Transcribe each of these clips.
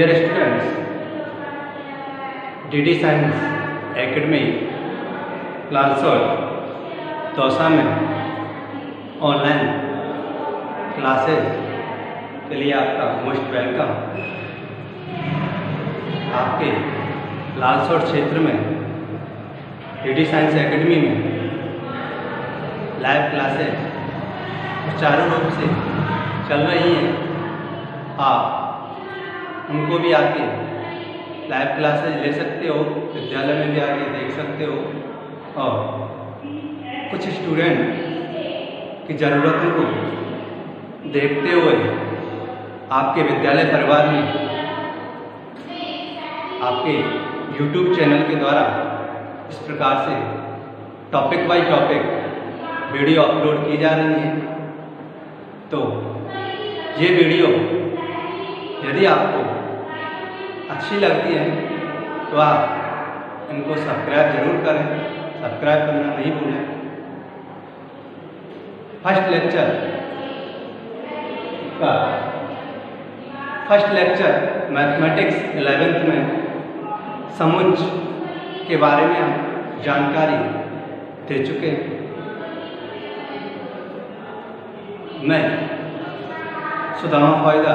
Dear students, DD science academy Lalsot Dausa में online classes के लिए आपका मोस्ट वेलकम। आपके लालसोट क्षेत्र में DD साइंस एकेडमी में लाइव क्लासेस सुचारू रूप से चल रही हैं। आप उनको भी आके लाइव क्लासेस ले सकते हो, विद्यालय में भी आके देख सकते हो और कुछ स्टूडेंट की ज़रूरतों को देखते हुए आपके विद्यालय परिवार में आपके YouTube चैनल के द्वारा इस प्रकार से topic by topic video upload की जा रही है। तो ये वीडियो यदि आपको अच्छी लगती है तो आप इनको सब्सक्राइब जरूर करें, सब्सक्राइब करना नहीं भूलें। फर्स्ट लेक्चर मैथमेटिक्स 11th में समुच्च के बारे में हम जानकारी दे चुके हैं। मैं सुदामा फायदा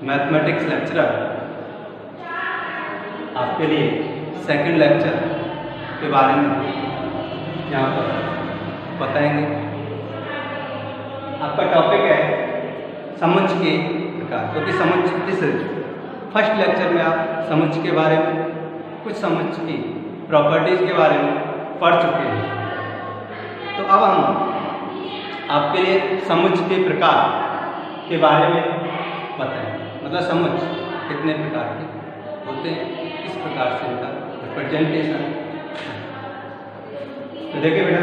मैथमेटिक्स लेक्चरर आपके लिए सेकंड लेक्चर के बारे में यहाँ पर बताएंगे। आपका टॉपिक है समुच्च के प्रकार, क्योंकि समुच्च इस फर्स्ट लेक्चर में आप समुच्च के बारे में, कुछ समुच्च की प्रॉपर्टीज़ के बारे में पढ़ चुके हैं। तो अब हम आपके लिए समुच्च के प्रकार के बारे में बताएं। मतलब समुच्च कितने प्रकार के होते हैं, किस प्रकार से इनका रिप्रेजेंटेशन। तो देखिए बेटा,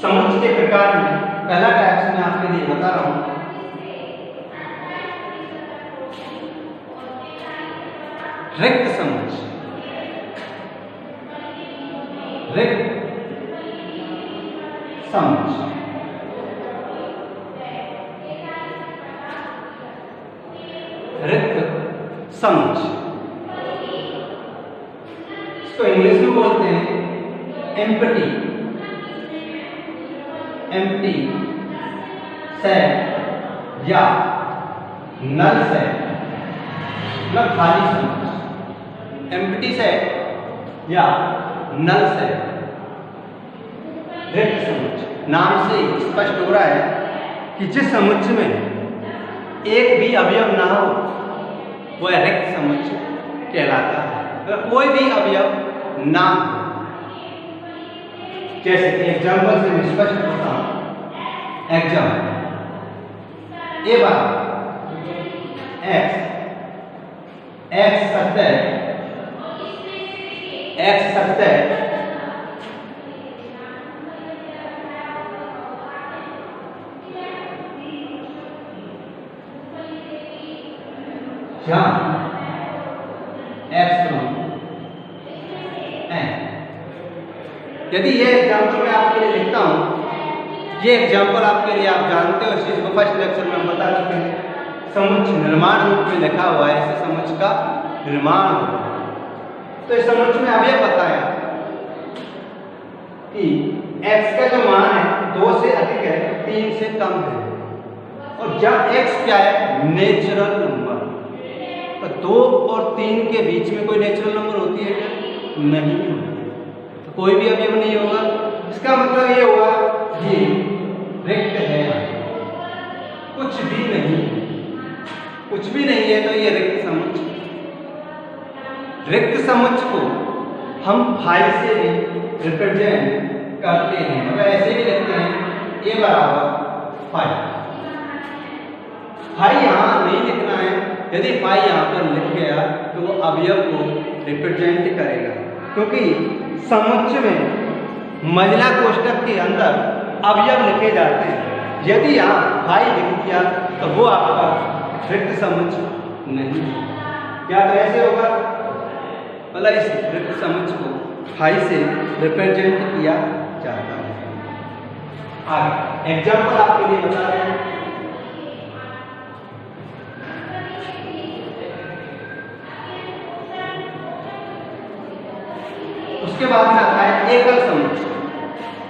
समुच्च के प्रकार में पहला टाइप मैं आपके लिए बता रहा हूं, रिक्त समुच्च। रिक्त समुच्च रिक्त समुच्च, इसको इंग्लिश में बोलते हैं एम्प्टी सेट या नल सेट, मतलब खाली समुच्च। एम्प्टी सेट या नल सेट रिक्त समुच्च। नाम से स्पष्ट हो रहा है कि जिस समुच्च में एक भी अवयव ना हो वह रिक्त समुच्च कहलाता है। अगर कोई भी अवयव ना हो, जैसे कि एग्जाम्पल से मैं स्पष्ट होता हूं। एग्जाम्पल ए बार एक्स सत्य जहां एक्स यदि ये एग्जाम्पल मैं आपके लिए लिखता हूं, ये एग्जाम्पल आपके लिए आप जानते हो, इस चीज को फर्स्ट लेक्चर में हम बता चुके हैं। समुच्च निर्माण रूप में लिखा हुआ है, इसे समुच्च का निर्माण हो। तो इस समुच्च में अब यह बताया कि x का जो मान है 2 से अधिक है, 3 से कम है। और जब x क्या है, नेचुरल नंबर, तो 2 और 3 के बीच में कोई नेचुरल नंबर होती है क्या? नहीं होती। तो कोई भी अवयव नहीं होगा। इसका मतलब ये हुआ ये रिक्त है, कुछ भी नहीं है, तो ये रिक्त समुच्च। रिक्त समुच्च को हम फाई से भी रिप्रेजेंट करते हैं। मतलब ऐसे भी लिखते हैं ए बराबर फाई। फाई यहाँ नहीं लिखना है, यदि फाई यहाँ पर लिख गया तो वो अवयव को रिप्रेजेंट करेगा, क्योंकि समुच्च में महिला कोष्ठक के अंदर अवयव लिखे जाते हैं। यदि यहाँ फाई लिख दिया तो वो आपका रिक्त समुच्च नहीं। क्या तो ऐसे होगा, मतलब इस रिक्त समुच्च को फाई से रिप्रेजेंट किया जाता है। आगे एग्जाम्पल आपके लिए बता रहे हैं। उसके बाद में आता है एकल समुच्चय।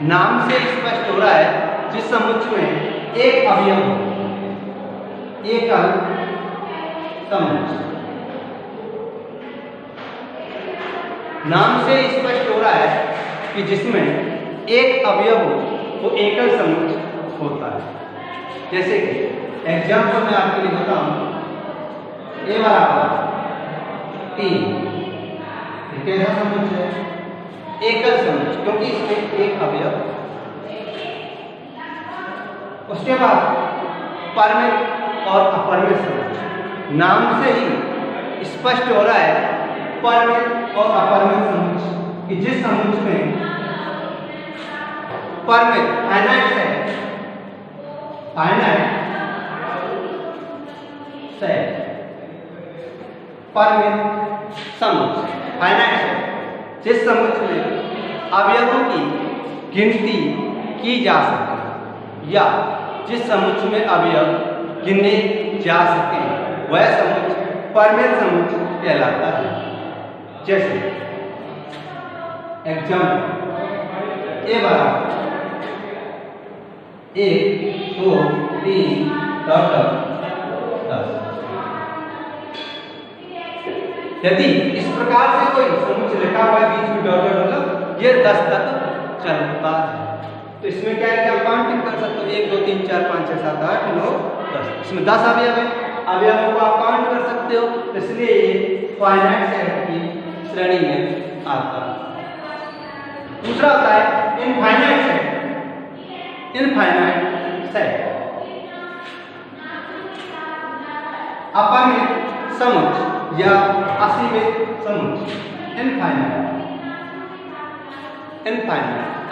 नाम से स्पष्ट हो रहा है जिस समुच्चय में एक अवयव हो, एकल समुच्चय। नाम से स्पष्ट हो रहा है कि जिसमें एक अवयव हो वो एकल समुच्चय होता है। जैसे कि एग्जाम्पल मैं आपके लिए बताऊं, ए बराबर 3, कैसा समुच्चय है? एकल समुच्चय, क्योंकि इसमें एक अवयव। उसके बाद परमित और अपरमित समुच्चय। नाम से ही स्पष्ट हो रहा है परमित और अपरमित समुच्चय कि जिस समुच्चय में परमित फाइनाइट है, फाइनाइट सेट, परमित समुच्चय, फाइनाइट सेट, जिस समुच्चय में अवयवों की गिनती की जा सके या जिस समुच्चय में अवयव गिने जा सके वह समुच्चय परमित समुच्चय कहलाता है। जैसे एग्जाम्पल, ए बराबर 1, 2, 3, 10। यदि इस प्रकार से कोई समुच्चय लिखा हुआ है बीच में डॉट डॉट, मतलब ये 10 तक चलता है, तो इसमें क्या है कि आप काउंटिंग कर सकते हो, 1 2 3 4 5 6 7 8 9 10। इसमें 10 अवयव है, अवयवों को आप काउंट कर सकते हो, इसलिए ये फाइनाइट सेट की श्रेणी में आता है। दूसरा होता है इनफाइनाइट सेट। इनफाइनाइट सेट अपरमित समुच्चय या असीमित समुच्चय। इनफाइनाइट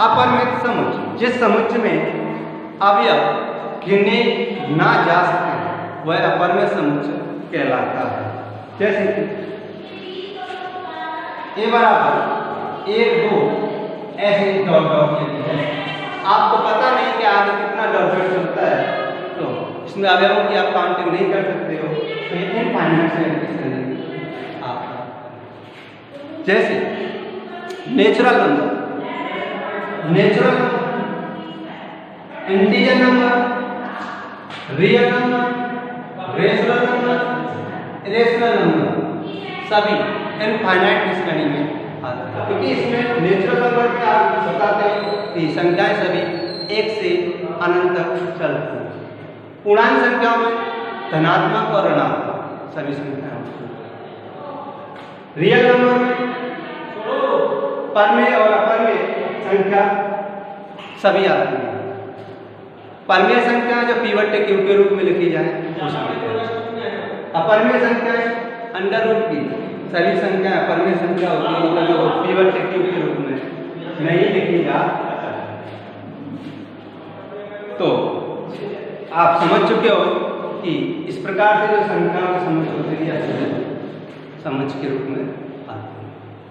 अपरमित समुच्चय, जिस समुच्चय में अवयव गिने ना जा सके वह अपरमित समुच्चय कहलाता है। जैसे कि ए बराबर 1 2 ऐसे डॉट डॉट के लिए आपको पता नहीं कि आगे कितना डॉट डॉट चलता है, तो इसमें अवयवों की आप काउंटिंग नहीं कर सकते हो, तो ये इनफाइनाइट सेट की श्रेणी में आता है। जैसे natural number, natural number, integer number, real number, rational number, irrational number सभी इनफाइनाइट की श्रेणी में आता है, क्योंकि इसमें नेचुरल नंबर में आप बताते हैं कि संख्याएं सभी 1 से अनंत तक चलती हैं। पूर्णांक संख्याओं में धनात्मक और ऋणात्मक सभी संख्याएं होती हैं। रियल नंबर में परमेय और अपरमेय संख्या सभी आती है। परमेय संख्या जो पिवट क्यूब के रूप में लिखी जाए, अपरमेय संख्याएं अंडर रूट की सभी संख्याएं अपरमेय संख्या होती है, मतलब जो पिवट क्यूब के रूप में नहीं लिखी जा। तो आप समझ चुके हो कि इस प्रकार से जो संख्याओं की समझ होती है समझ के रूप में आती है।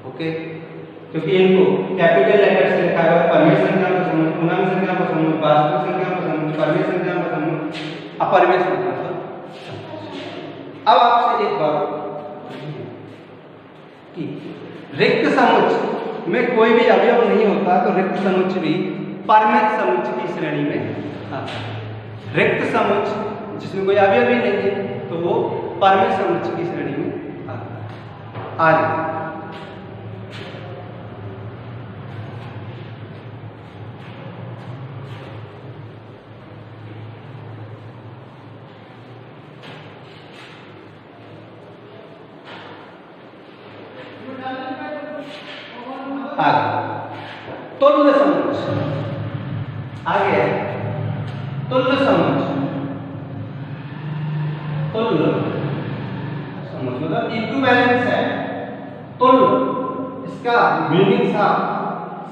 ओके, क्योंकि इनको कैपिटल लेटर से लिखा हुआ है। परमेय संख्या को समझ, पूर्णांक संख्या को समझ, वास्तविक संख्या को समझ, परमेय संख्या को समझ, अपरमेय संख्या को समझ। अब आपसे एक बात कि रिक्त समुच्चय में कोई भी अवयव नहीं होता, तो रिक्त समुच्चय भी परमित समुच्चय की श्रेणी में आता है। रिक्त समुच्चय जिसमें कोई अवयव ही नहीं है तो वो परमित समुच्चय की श्रेणी में आता है। आगे तुल्य समुच्चय। आगे तुल्य समुच्चय। तुल्य समुच्चय मतलब इक्विवेलेंस है। तुल्य इसका मीनिंग था,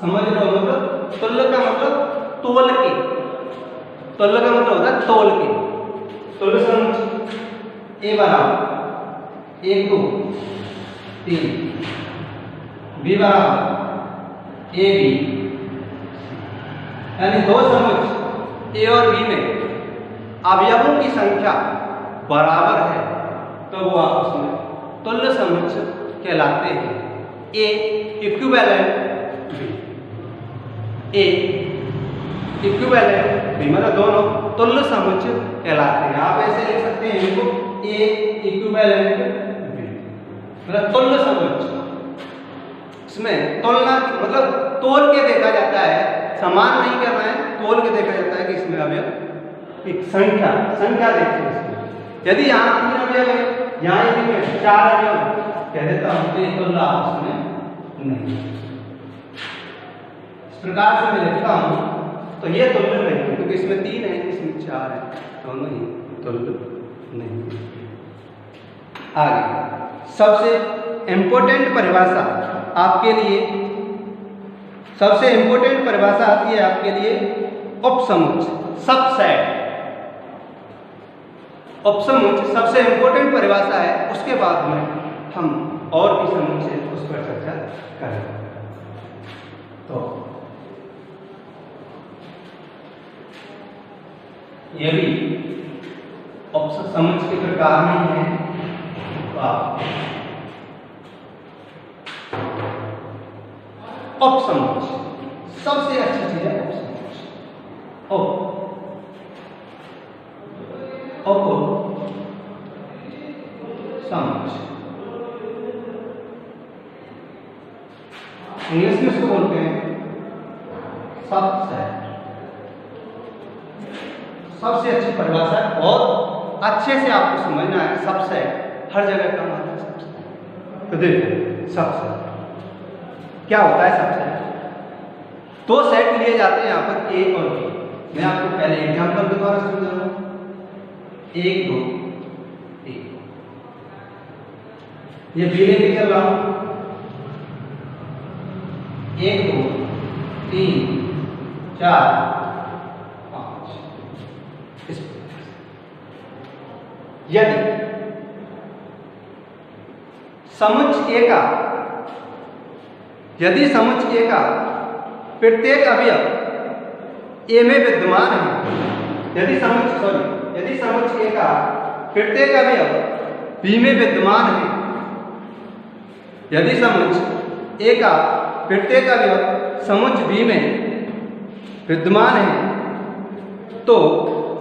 समझ रहे हो? मतलब तुल्य का मतलब तोल के, तुल्य का मतलब होता है तोल के। तुल्य समुच्चय ए बराबर 1 2 3, बी बराबर ए बी, यानी दो समुच्चय ए और बी में अवयवों की संख्या बराबर है तो वो आपस में तुल्य समुच्चय कहलाते हैं। ए इक्विवेलेंट बी। ए इक्विवेलेंट बी मतलब दोनों तुल्य समुच्चय कहलाते हैं। आप ऐसे लिख सकते हैं इनको, ए इक्विवेलेंट बी मतलब तुल्य समुच्चय। इसमें तुलना मतलब तोल के देखा जाता है, समान नहीं करना है, तोल के देखा जाता है कि इसमें अवयव एक संख्या देखते हैं इसमें। यदि यहाँ 3 अवयव है, यहाँ एक में 4 अवयव कह देता हूँ तो ये तुल्य आपस में नहीं। इस प्रकार से मैं लिखता हूँ तो ये तुल्य नहीं है, क्योंकि इसमें 3 है, इसमें 4 है, दोनों ही तुल्य नहीं। आगे सबसे इंपॉर्टेंट परिभाषा आपके लिए, सबसे इंपॉर्टेंट परिभाषा आती है आपके लिए उपसमुच्चय, सबसेट। उपसमुच्चय सबसे इंपॉर्टेंट परिभाषा है, उसके बाद में हम और भी समुच्चय उस पर चर्चा करेंगे। तो ये भी उपसमुच्चय के प्रकार में है। तो आप उपसमुच्चय सबसे अच्छी चीज है उपसमुच्चय। उपसमुच्चय इंग्लिश में इसको बोलते हैं सबसेट। सबसे अच्छी परिभाषा है और अच्छे से आपको समझना है। सबसेट हर जगह का मतलब सबसेट। तो देखो सबसेट क्या होता है। सबसेट 2 सेट लिए जाते हैं यहाँ पर, ए और बी। मैं आपको पहले एग्जांपल के द्वारा समझाऊंगा। 1 2 1 ये बी लेके चल रहा हूं। 1 2 3 4 5 इस यदि समुच्चय ए का प्रत्येक अवयव ए में विद्यमान है, यदि समुच्चय ए का प्रत्येक अवयव बी में विद्यमान है, यदि समुच्चय ए का प्रत्येक अवयव समुच्चय बी में विद्यमान है तो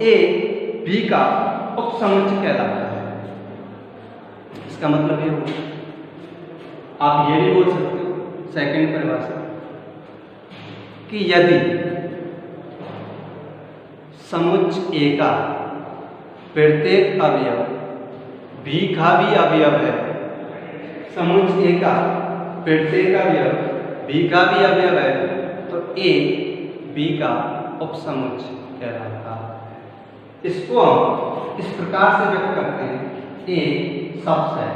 ए बी का उपसमुच्चय कहलाता है। इसका मतलब ये होगा, आप ये भी बोल सकते हो सेकंड परिभाषा कि यदि समुच्चय ए का प्रत्येक अवयव बी का भी अवयव है, समुच्चय ए का प्रत्येक अवयव बी का भी अवयव है तो ए बी का उपसमुच्चय कहलाता है। इसको हम इस प्रकार से व्यक्त करते हैं, ए सबसेट।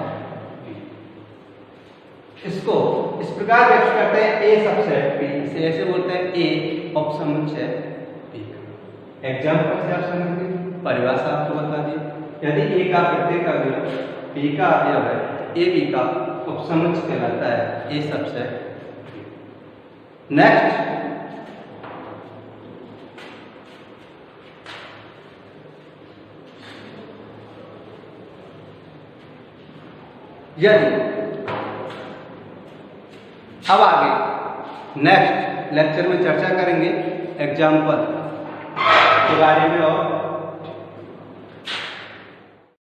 इसको इस प्रकार व्यक्त करते हैं, ए सबसेट बी। इसे ऐसे बोलते हैं ए उपसमुच्चय बी का। एग्जाम्पल से आप समझेंगे, परिभाषा आपको बता दी। यदि ए का प्रत्येक अवयव बी का अवयव है, ए बी का उपसमुच्चय कहलाता है, ए सबसेट। नेक्स्ट यदि अब आगे नेक्स्ट लेक्चर में चर्चा करेंगे एग्जाम्पल के बारे में और